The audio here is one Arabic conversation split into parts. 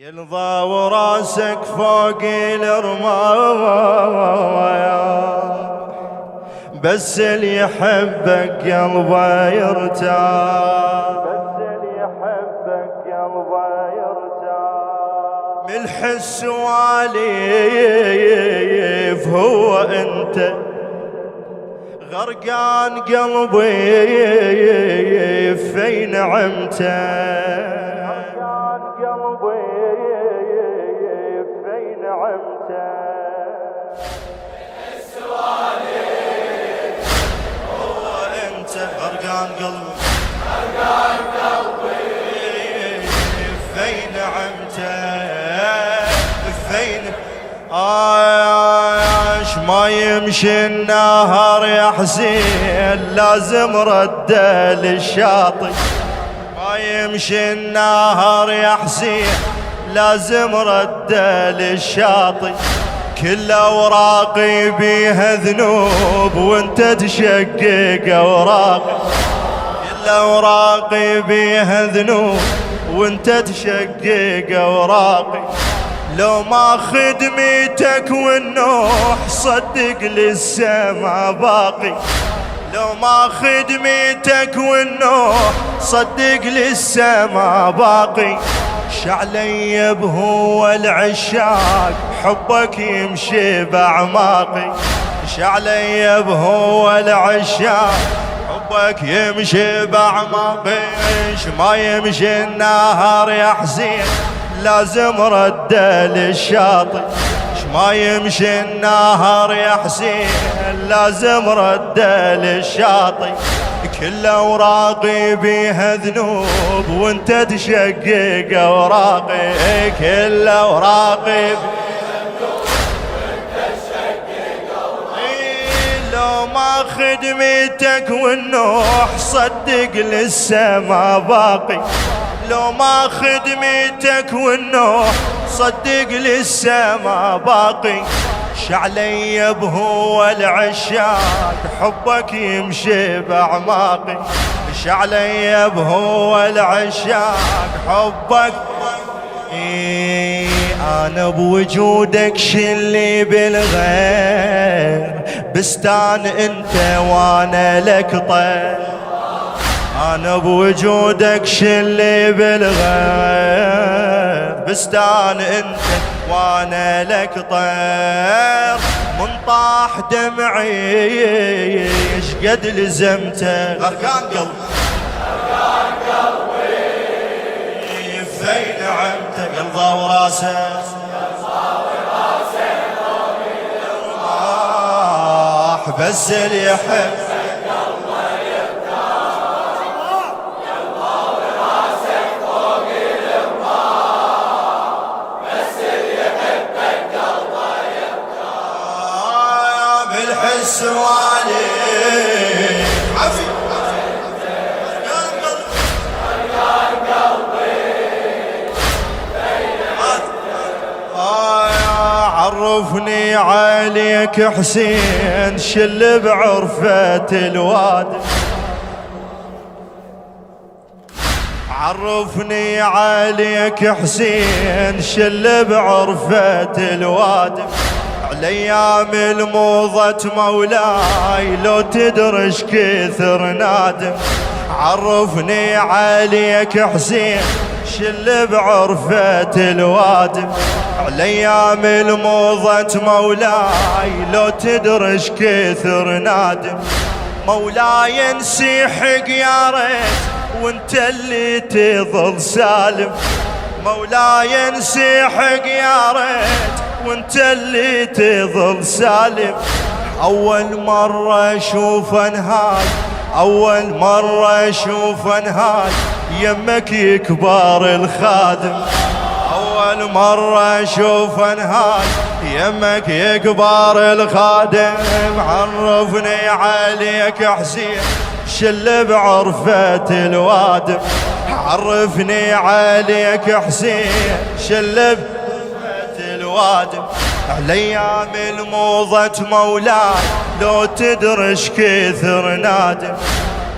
يلظى وراسك فوق الرماية، بس اللي يحبك قلبه يرتاح، ملح السواليف هو انت، غرقان قلبي في نعمته، غرقان قلبي في نعمته، فين عاش ما يمشي النهار يا حسين، لازم رده للشاطئ، ما يمشي النهار يا حسين، لازم رده للشاطئ، كل اوراقي بيها ذنوب وانت تشقق اوراقي، كل اوراقي بيها ذنوب وانت تشقق اوراقي، لو ما خدمتك والنوح صدق لسه ما باقي، لو ما خدمتك والنوح صدق لسه ما باقي، شعلي بهو العشاق حبك يمشي باعماقي، شعلي بهو العشاق حبك يمشي باعماقي، ما يمشي النهار يا حسين لازم رده للشاطئ، ما يمشي النهار يا حسين لازم رده للشاطئ، كل اوراقي بيها ذنوب وانت تشقق اوراقي، كل اوراقي بيها ذنوب وانت تشقق اوراقي، لو ما خدمتك والنوح صدق لسه ما باقي، لو ما خدمتك والنوح صدق لسه ما باقي، شعلي بهو العشاق حبك يمشي باعماقي، شعلي بهو العشاق حبك، انا بوجودك شلي بالغير، بستان انت وانا لك طير، انا بوجودك شلي بالغير، بستان انت وانا لك طير، من طاح دمعي شقد لزمته، غرقان قلبي غرقان قلبي في نعمته، قلبه وراسه بس اللي يحب السوالي عفي غرقان قلبي، عرفني عليك حسين شل بعرفة الوادي، عرفني عليك حسين شل بعرفة الوادي، الايام الموضة مولاي لو تدرش كثر نادم، عرفني عليك حسين شل بعرفة الوادم، الايام الموضة مولاي لو تدرش كثر نادم، مولاي نسيحك يا ريت وانت اللي تظل سالم، مولاي نسيحك يا ريت وانت اللي تظل سالم، اول مرة اشوف انهاي، اول مرة اشوف انهاي يمك يكبر الخادم، اول مرة اشوف انهاي يمك يكبر الخادم، عرفني عليك حسين شل بعرفة الوادم، عرفني عليك حسين شل الوادم، الايام الموضة مولاي لو تدرش كثر نادم،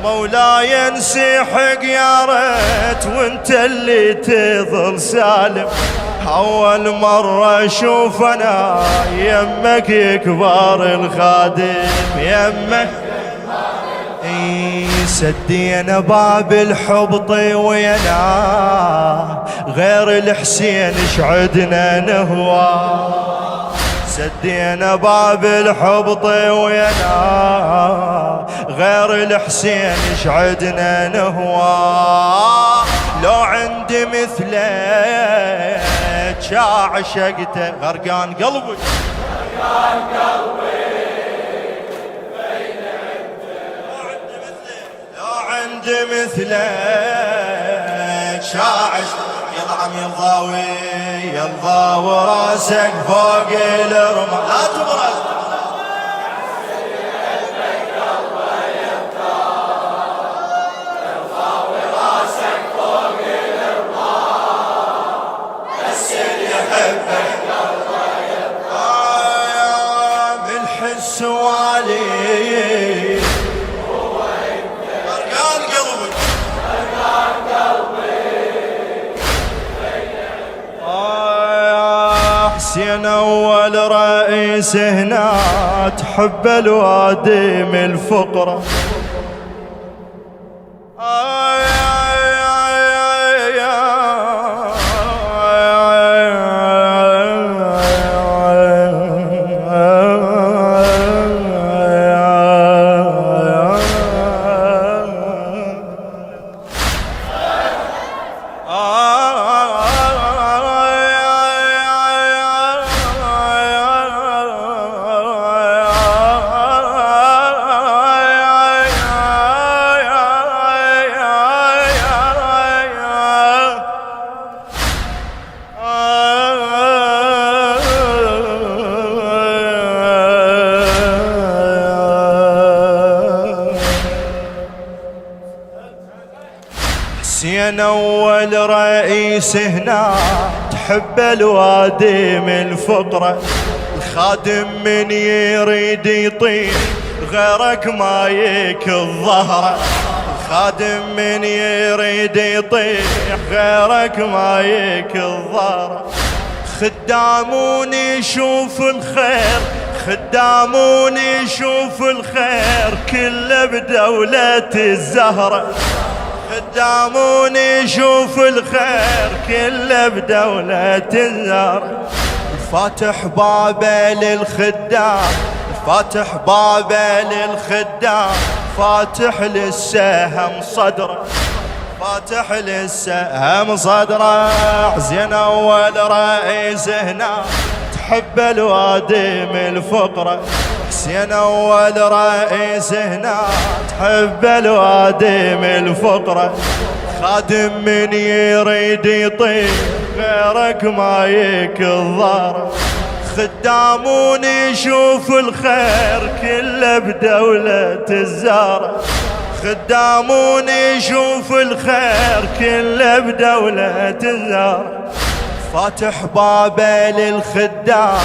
مولاي انسحق يا ريت وانت اللي تظل سالم. اول مرة اشوف انا يمك يكبر الخادم، يمك سدينا باب الحب طوينا، غير الحسين شعدنا نهوى. سدينا باب الحب طوينا، غير الحسين شعدنا نهوى. لو عندي مثلك عشقته غرقان قلبي، غرقان قلبي بين عندك. لو عندي مثلك شاعش يلا عم ينضاوي ينضاوي راسك فوق الرمى. لا تبرد سوالي غرقان قلبي، غرقان قلبي. حسين اول رئيس هنا تحب الوادم الفقرة. حسين اول رئيس هنا تحب الوادم الفقرة. الخادم من يريد يطيح غيرك ما يك الظهر. الخادم من يريد يطيح غيرك ما يك الظهر. خدامون يشوف الخير، خدامون يشوف الخير كله بدولة الزهرة. خدامون يشوف الخير كله بدولة الزهرة. فاتح بابه للخدام، فاتح بابه للخدام، فاتح للسهم صدره، فاتح للسهم صدره. حسين اول رئيس هنا تحب الوادم الفقرة. حسين اول رئيس هنا تحب الوادم الفقرة. خادم من يريد يطيح غيرك ما يك الضارة. خدامون يشوف الخير كله بدولة الزارة. خدامون يشوف الخير كله بدولة الزارة. فاتح بابه للخدام،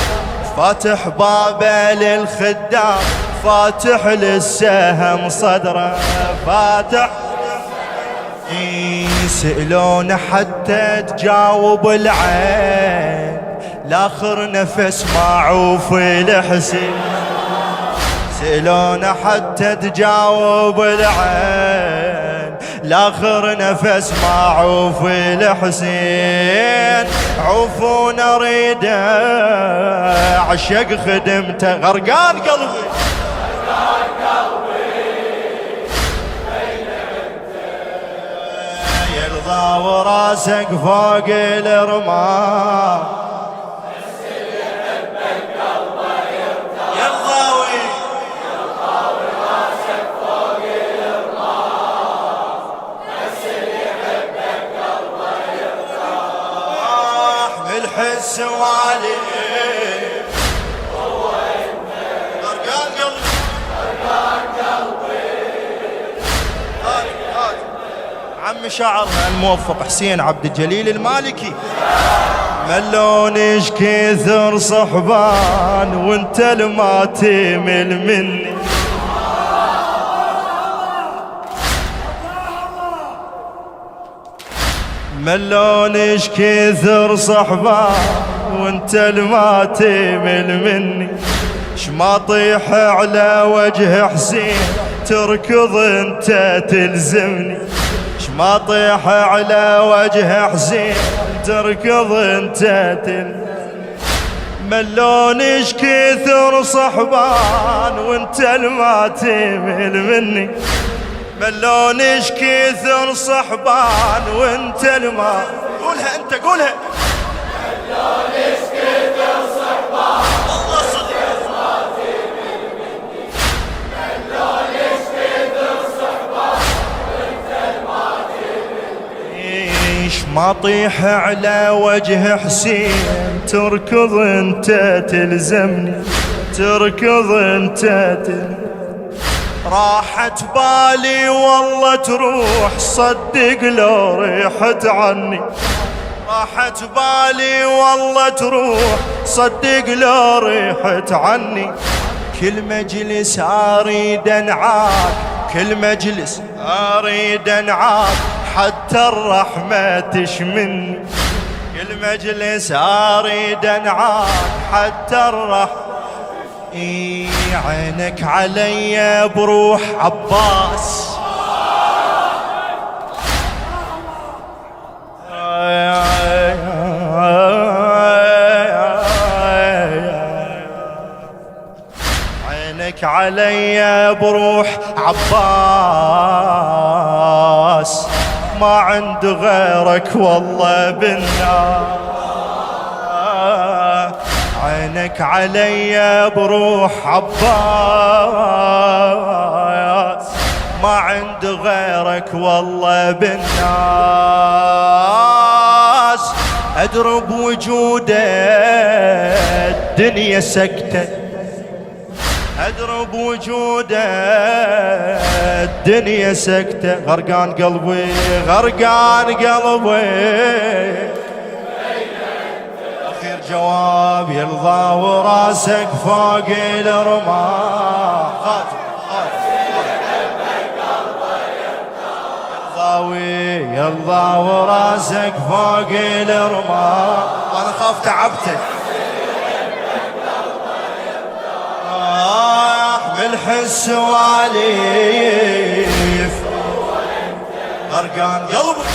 فاتح بابه للخدام، فاتح للسهم صدره، فاتح. يسألون حتى تجاوب العين، لاخر نفس معوف الحسين. يسألون حتى تجاوب العين، لاخر نفس معوف الحسين. عوفون اريد عشق خدمته غرقان قلبي، غرقان قلبي بين عندك. يرضى وراسك فوق الرمال، بس اللي يحبك قلبه يرضى. يرضى وراسك فوق الرمال، بس اللي يحبك قلبه يرضى. بالحس والي هو انت غرقان قلبي، غرقان قلبي. عم شاعرنا الموفق حسين عبد الجليل المالكي. ملونيش كثر صحبان وانت لما تمل مني. ملونش كثر صحبان وانت الما تمل مني، شما طيح على وجه حسين تركض انت تلزمني، شما طيح على وجه حسين تركض انت تلزمني. ملونش كثر صحبان وانت الما تمل مني، ملونش كثر صحبان وانت الما. قولها انت قولها. ملونش كثر صحبان الله صدق ما تمل مني، ملونش كثر صحبان وانت الما تمل مني. ايش ما طيح على وجه حسين تركض انت تلزمني، تركض انت تلزمني. راحت بالي والله تروح صدق لو ريحت عني، راحت بالي والله تروح صدق لو ريحت عني. كل مجلس اريد انعاك، كل مجلس اريد انعاك حتى الرحمة تشمني، كل مجلس اريد انعاك حتى الرحمة. عينك علي بروح عباس، عينك علي بروح عباس، ما عند غيرك والله بالنار. عينك علي بروح عباس، ما عند غيرك والله بالناس. أدرب وجوده الدنيا سكتة، أدرب وجوده الدنيا سكتة. غرقان قلبي غرقان قلبي، جواب يلظى وراسك فوق الرماح. يلظى وراسك فوق الرماح. انا خاف تعبتك. ملح السواليف غرقان قلبك